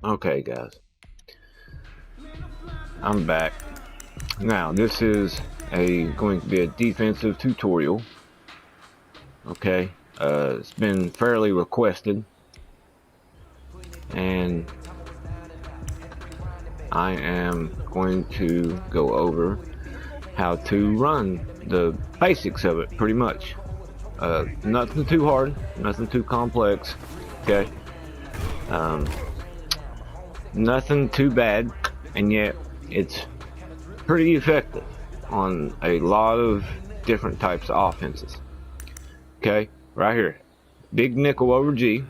Okay, guys, I'm back. Now, this is going to be a defensive tutorial. Okay, it's been fairly requested, and I am going to go over how to run the basics of it, pretty much. Nothing too hard, nothing too complex. Okay, nothing too bad, and yet it's pretty effective on a lot of different types of offenses. Okay, right here, big nickel over G,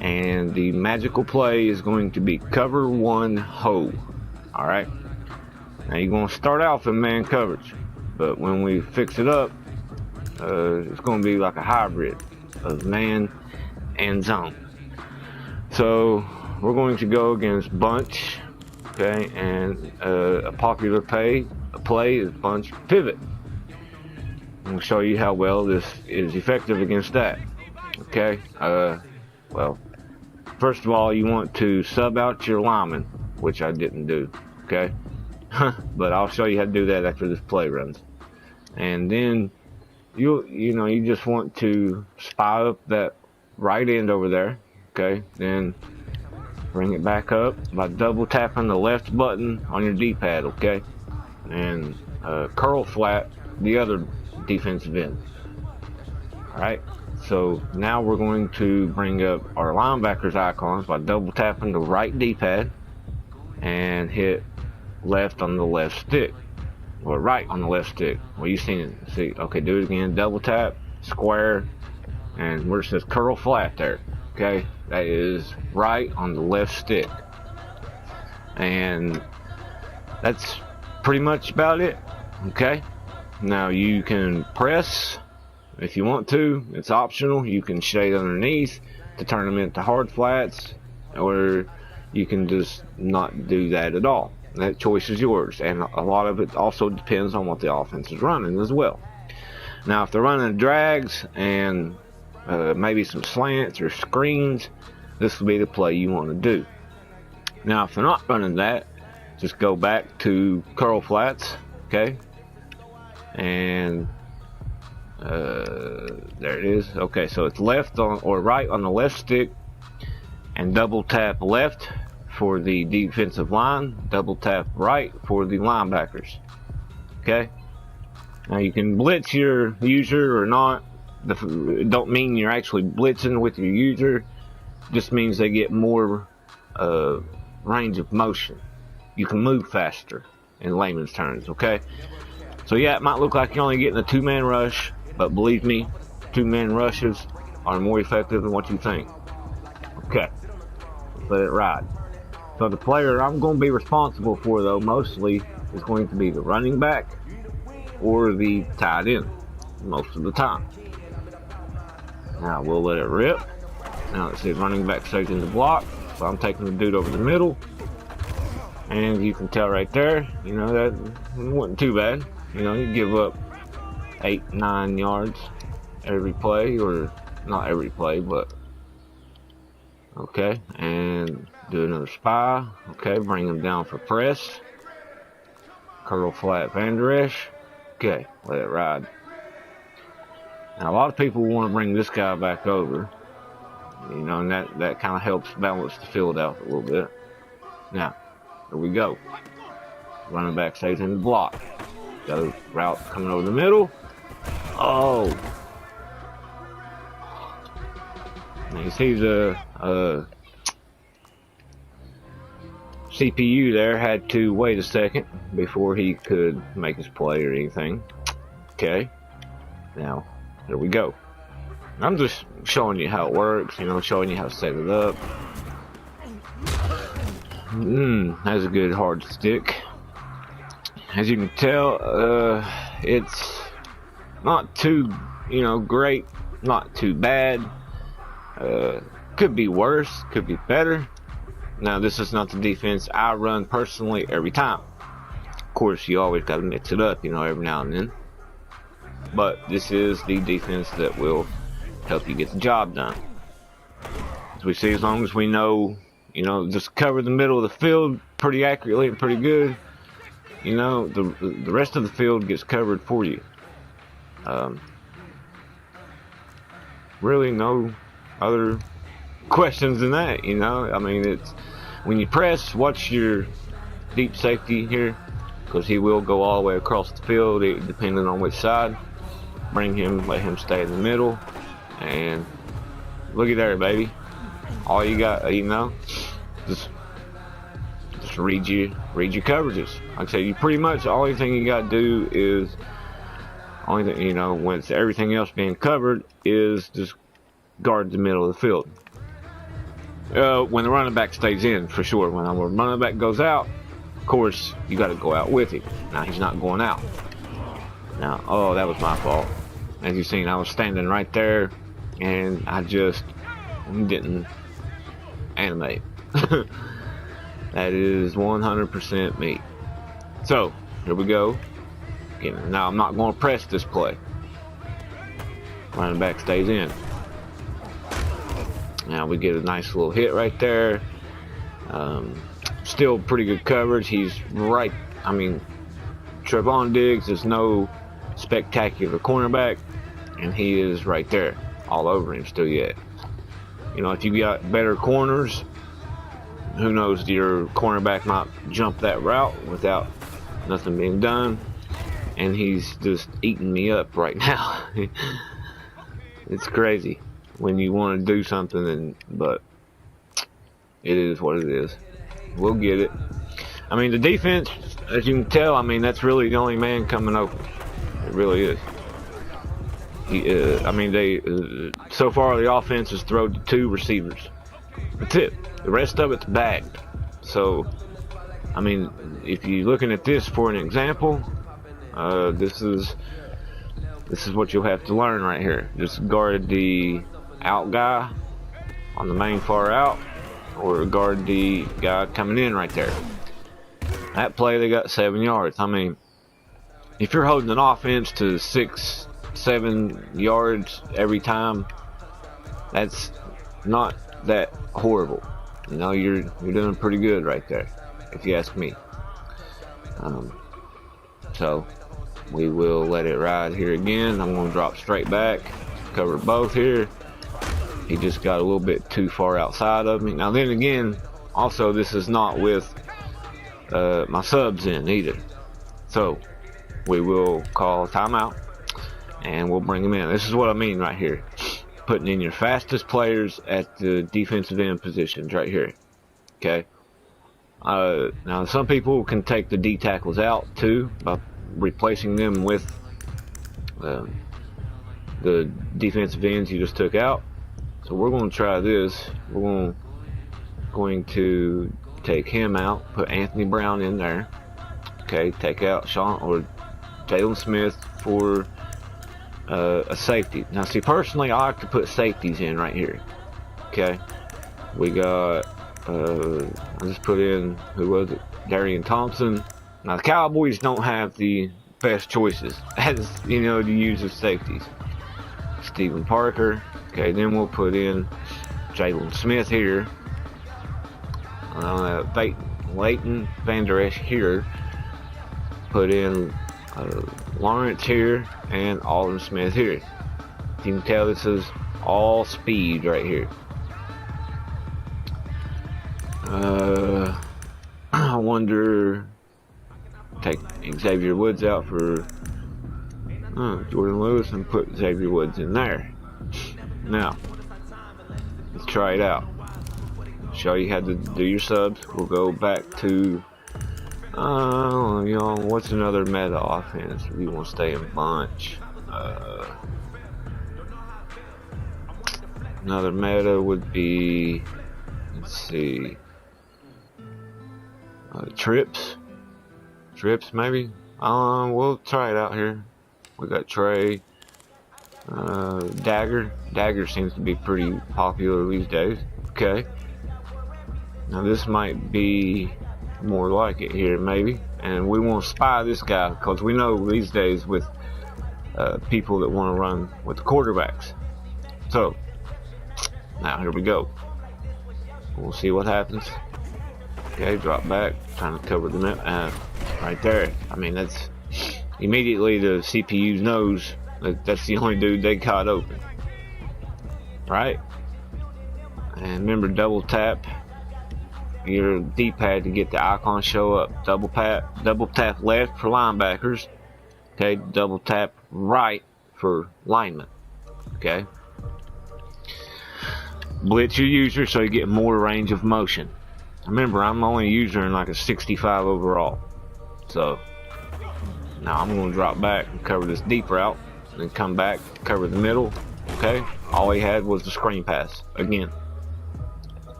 and the magical play is going to be cover one hoe. All right, now you're going to start off in man coverage, but when we fix it up, it's going to be like a hybrid of man and zone. So we're going to go against bunch. Okay, and a popular play is bunch pivot. I'm going to show you how well this is effective against that. Okay, well, first of all, you want to sub out your lineman, which I didn't do. Okay, but I'll show you how to do that after this play runs. And then you just want to spy up that right end over there. Okay, then bring it back up by double tapping the left button on your D-pad, okay? And curl flat the other defensive end. Alright, so now we're going to bring up our linebackers icons by double tapping the right D-pad and hit left on the left stick, or right on the left stick. Well, you've seen it. See, okay, do it again. Double tap, square, and where it says curl flat there. Okay, that is right on the left stick, and that's pretty much about it. Okay, now you can press if you want to. It's optional. You can shade underneath to turn them into hard flats, or you can just not do that at all. That choice is yours, and a lot of it also depends on what the offense is running as well. Now, if they're running drags and maybe some slants or screens, this will be the play you want to do. Now, if they're not running that, just go back to curl flats, okay? And there it is. Okay, so it's left on or right on the left stick, and double tap left for the defensive line, double tap right for the linebackers. Okay? Now you can blitz your user or not. It don't mean you're actually blitzing with your user. Just means they get more range of motion. You can move faster in layman's terms, okay? So yeah, it might look like you're only getting a two-man rush, but believe me, two-man rushes are more effective than what you think. Okay, let it ride. So the player I'm going to be responsible for, though, mostly is going to be the running back or the tight end most of the time. Now we'll let it rip. Now let's see, running back stays in the block. So I'm taking the dude over the middle. And you can tell right there, that wasn't too bad. You give up 8-9 yards every play, or not every play, but okay. And do another spy. Okay, bring him down for press. Curl flat Van Der Esch. Okay, let it ride. Now, a lot of people want to bring this guy back over, and that kind of helps balance the field out a little bit. Now, here we go. Running back stays in the block. Got a route coming over the middle. Oh! Now you see the CPU there had to wait a second before he could make his play or anything. Okay. Now, there we go. I'm just showing you how it works, showing you how to set it up. That's a good hard stick. As you can tell, it's not too, great, not too bad. Could be worse, could be better. Now, this is not the defense I run personally every time. Of course, you always got to mix it up, every now and then. But this is the defense that will help you get the job done. As we see, as long as we know, you know, just cover the middle of the field pretty accurately and pretty good. You know, the rest of the field gets covered for you. Really no other questions than that, you know. I mean, it's when you press, watch your deep safety here, because he will go all the way across the field depending on which side. Bring him, let him stay in the middle, and look at there, baby. All you got, you know, just read your coverages. Like I said, you pretty much the only thing you got to do is only thing, you know, when it's everything else being covered, is just guard the middle of the field. When the running back stays in, for sure. When the running back goes out, of course, you got to go out with him. Now he's not going out. Now, oh, that was my fault. As you've seen, I was standing right there, and I just didn't animate. That is 100% me. So, here we go. Again, now I'm not going to press this play. Running back stays in. Now we get a nice little hit right there. Still pretty good coverage. He's right. I mean, Trevon Diggs is no spectacular cornerback, and he is right there, all over him still yet. You know, if you got better corners, who knows, your cornerback might jump that route without nothing being done, and he's just eating me up right now. It's crazy when you want to do something, but it is what it is. We'll get it. I mean, the defense, as you can tell, I mean, that's really the only man coming open. It really is. I mean, so far the offense has thrown to 2 receivers. That's it. The rest of it's bagged. So, I mean, if you're looking at this for an example, this is what you'll have to learn right here. Just guard the out guy on the main far out, or guard the guy coming in right there. That play, they got 7 yards. I mean, if you're holding an offense to 6-7 yards every time, that's not that horrible. You know, you're doing pretty good right there, if you ask me. So we will let it ride here again. I'm going to drop straight back, cover both here. He just got a little bit too far outside of me. Now then again, also this is not with my subs in either. So we will call timeout and we'll bring him in. This is what I mean right here. Putting in your fastest players at the defensive end positions right here. Okay. Now some people can take the D tackles out too by replacing them with the defensive ends you just took out. So we're going to try this. We're going to take him out, put Anthony Brown in there. Okay, take out Sean or Jalen Smith for a safety. Now, see, personally, I like to put safeties in right here. Okay, we got. I just put in, who was it? Darian Thompson. Now the Cowboys don't have the best choices, as you know, to use as safeties. Stephen Parker. Okay, then we'll put in Jalen Smith here. Leighton Vander Esch here. Put in Lawrence here and Alden Smith here. You can tell this is all speed right here. I wonder, take Xavier Woods out for Jordan Lewis and put Xavier Woods in there. Now, let's try it out. Show you how to do your subs. We'll go back to, you know, what's another meta offense if you want to stay in bunch? Another meta would be, let's see, trips maybe. We'll try it out here. We got Trey. Dagger seems to be pretty popular these days. Okay. Now this might be more like it here, maybe. And we want to spy this guy because we know these days with people that want to run with the quarterbacks. So now here we go. We'll see what happens. Okay, drop back, trying to cover the net. Right there. I mean, that's immediately the CPU knows that that's the only dude they caught open. Right? And remember, double tap your D-pad to get the icon show up. Double tap left for linebackers. Okay, double tap right for linemen. Okay. Blitz your user so you get more range of motion. Remember, I'm only using like a 65 overall. So now I'm going to drop back and cover this deep route, and then come back, cover the middle. Okay, all he had was the screen pass again.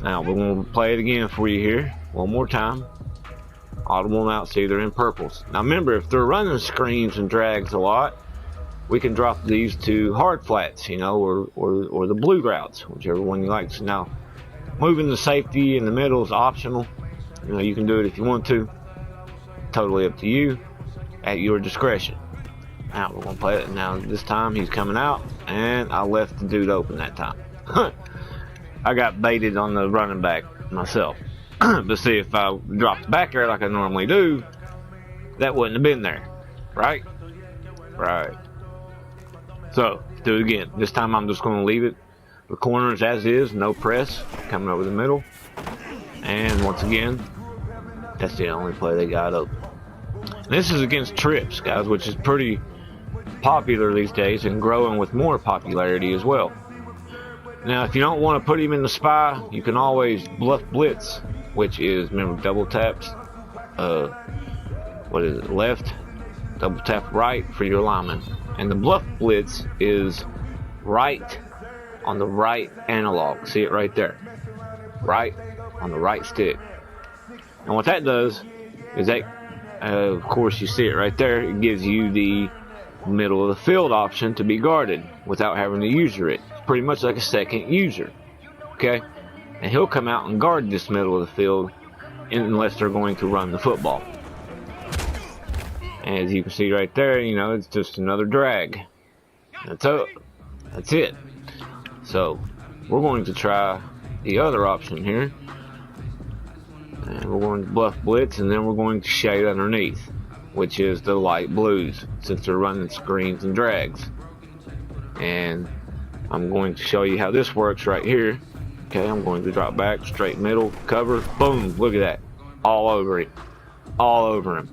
Now we're going to play it again for you here one more time. Audible out, see they're in purples. Now remember, if they're running screens and drags a lot, we can drop these to hard flats, you know, or the blue routes, whichever one you like. So now, moving the safety in the middle is optional. You know, you can do it if you want to. Totally up to you, at your discretion. Now we're gonna play it. Now this time he's coming out, and I left the dude open that time. I got baited on the running back myself. But see, if I dropped back there like I normally do, that wouldn't have been there, right? Right. So, do it again. This time I'm just going to leave it the corners as is, no press, coming over the middle. And once again, that's the only play they got open. And this is against trips, guys, which is pretty popular these days and growing with more popularity as well. Now, if you don't want to put him in the spy, you can always bluff blitz, which is, remember, double taps, what is it, left, double tap right for your lineman. And the bluff blitz is right on the right analog. See it right there. Right on the right stick. And what that does is that, of course, you see it right there. It gives you the middle of the field option to be guarded without having to user it. It's pretty much like a second user. Okay? And he'll come out and guard this middle of the field unless they're going to run the football. And as you can see right there, you know, it's just another drag. That's it. So, we're going to try the other option here. And we're going to bluff blitz, and then we're going to shade underneath, which is the light blues, since they're running screens and drags. And I'm going to show you how this works right here. Okay, I'm going to drop back, straight middle, cover, boom, look at that. All over it. All over him.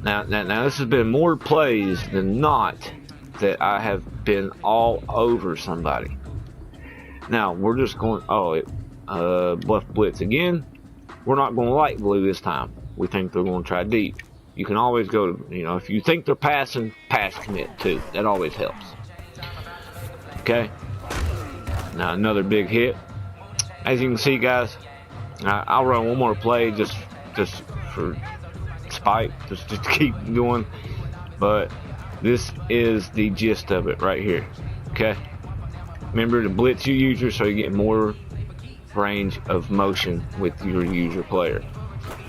Now this has been more plays than not that I have been all over somebody. Now, we're just going, bluff blitz again. We're not going light blue this time. We think they're going to try deep. You can always go to, you know, if you think they're passing, pass commit too. That always helps. Okay. Now, another big hit. As you can see, guys, I'll run one more play just for spite, just to keep going, but this is the gist of it right here. Okay, remember to blitz your user so you get more range of motion with your user player.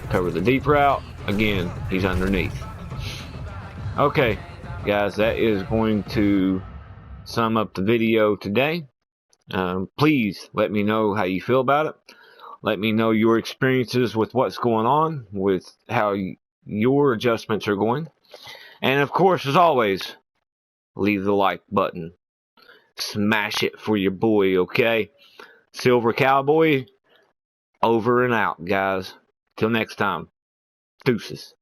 Cover the deep route again, he's underneath. Okay guys, that is going to sum up the video today. Please let me know how you feel about it. Let me know your experiences with what's going on, with how your adjustments are going. And of course, as always, leave the like button. Smash it for your boy, okay? Silver Cowboy, over and out, guys. Till next time. Deuces.